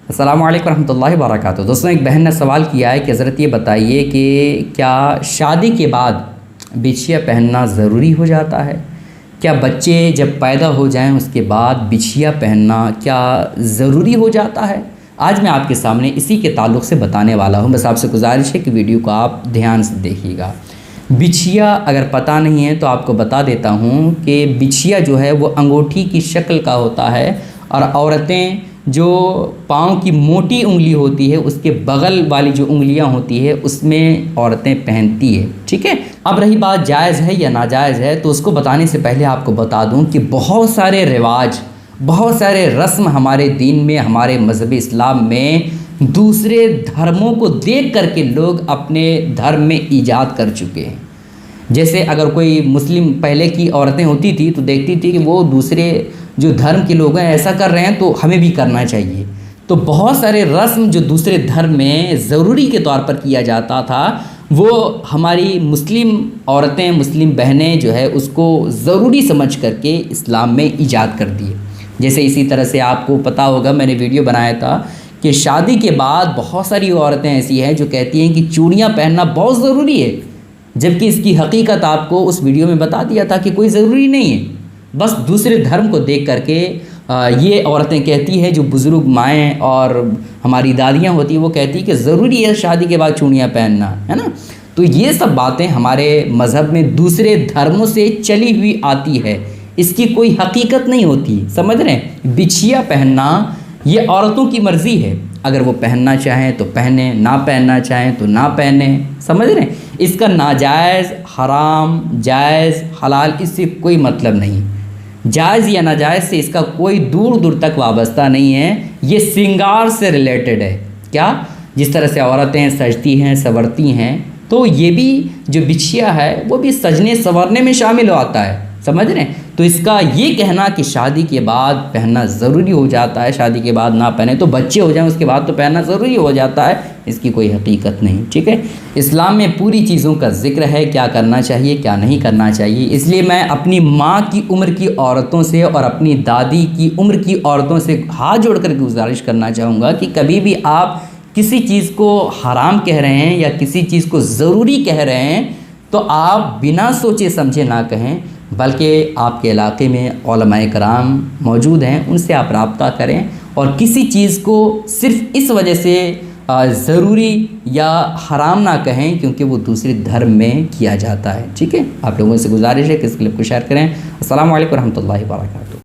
अस्सलाम वालेकुम रहमतुल्लाहि व बरकातहू। दोस्तों, एक बहन ने सवाल किया है कि हज़रत ये बताइए कि क्या शादी के बाद बिछिया पहनना ज़रूरी हो जाता है? क्या बच्चे जब पैदा हो जाएं उसके बाद बिछिया पहनना क्या ज़रूरी हो जाता है? आज मैं आपके सामने इसी के ताल्लुक़ से बताने वाला हूं। बस आपसे गुजारिश है कि वीडियो को आप ध्यान से देखिएगा। बिछिया अगर पता नहीं है तो आपको बता देता हूं कि बिछिया जो है वो अंगूठी की शक्ल का होता है और औरतें जो पाँव की मोटी उंगली होती है उसके बगल वाली जो उंगलियां होती है उसमें औरतें पहनती है। ठीक है, अब रही बात जायज़ है या नाजायज़ है, तो उसको बताने से पहले आपको बता दूं कि बहुत सारे रिवाज, बहुत सारे रस्म हमारे दीन में, हमारे मज़हब इस्लाम में दूसरे धर्मों को देख करके लोग अपने धर्म में ईजाद कर चुके हैं। जैसे अगर कोई मुस्लिम पहले की औरतें होती थी तो देखती थी कि वो दूसरे जो धर्म के लोग हैं ऐसा कर रहे हैं तो हमें भी करना चाहिए। तो बहुत सारे रस्म जो दूसरे धर्म में ज़रूरी के तौर पर किया जाता था वो हमारी मुस्लिम औरतें, मुस्लिम बहनें जो है उसको ज़रूरी समझ करके इस्लाम में ईजाद कर दिए। जैसे इसी तरह से आपको पता होगा, मैंने वीडियो बनाया था कि शादी के बाद बहुत सारी औरतें ऐसी हैं जो कहती हैं कि चूड़ियाँ पहनना बहुत ज़रूरी है, जबकि इसकी हकीकत आपको उस वीडियो में बता दिया था कि कोई ज़रूरी नहीं है। बस दूसरे धर्म को देख करके ये औरतें कहती है, जो बुज़ुर्ग माएँ और हमारी दादियाँ होती हैं वो कहती है कि ज़रूरी है शादी के बाद चूड़ियाँ पहनना, है ना। तो ये सब बातें हमारे मज़हब में दूसरे धर्मों से चली हुई आती है, इसकी कोई हकीकत नहीं होती। समझ रहे हैं? बिछिया पहनना ये औरतों की मर्ज़ी है, अगर वो पहनना चाहें तो पहने, ना पहनना चाहें तो ना पहने। समझ रहे हैं? इसका नाजायज़, हराम, जायज़, हलाल इससे कोई मतलब नहीं। जायज़ या नाजायज़ से इसका कोई दूर दूर तक वाबस्ता नहीं है, ये श्रृंगार से रिलेटेड है। क्या? जिस तरह से औरतें सजती हैं, संवरती हैं, तो ये भी जो बिछिया है वो भी सजने संवरने में शामिल आता है। समझ रहे हैं? तो इसका ये कहना कि शादी के बाद पहनना ज़रूरी हो जाता है, शादी के बाद ना पहने तो बच्चे हो जाएं उसके बाद तो पहनना ज़रूरी हो जाता है, इसकी कोई हकीकत नहीं। ठीक है, इस्लाम में पूरी चीज़ों का ज़िक्र है, क्या करना चाहिए क्या नहीं करना चाहिए। इसलिए मैं अपनी माँ की उम्र की औरतों से और अपनी दादी की उम्र की औरतों से हाथ जोड़ कर गुजारिश करना चाहूँगा कि कभी भी आप किसी चीज़ को हराम कह रहे हैं या किसी चीज़ को ज़रूरी कह रहे हैं तो आप बिना सोचे समझे ना कहें, बल्कि आपके इलाके में उलमाए कराम मौजूद हैं, उनसे आप रब्ता करें और किसी चीज़ को सिर्फ़ इस वजह से ज़रूरी या हराम ना कहें क्योंकि वो दूसरे धर्म में किया जाता है। ठीक है, आप लोगों से गुजारिश है कि इस क्लिप को शेयर करें। अस्सलाम वालेकुम रहमतुल्लाहि व बरकातहू।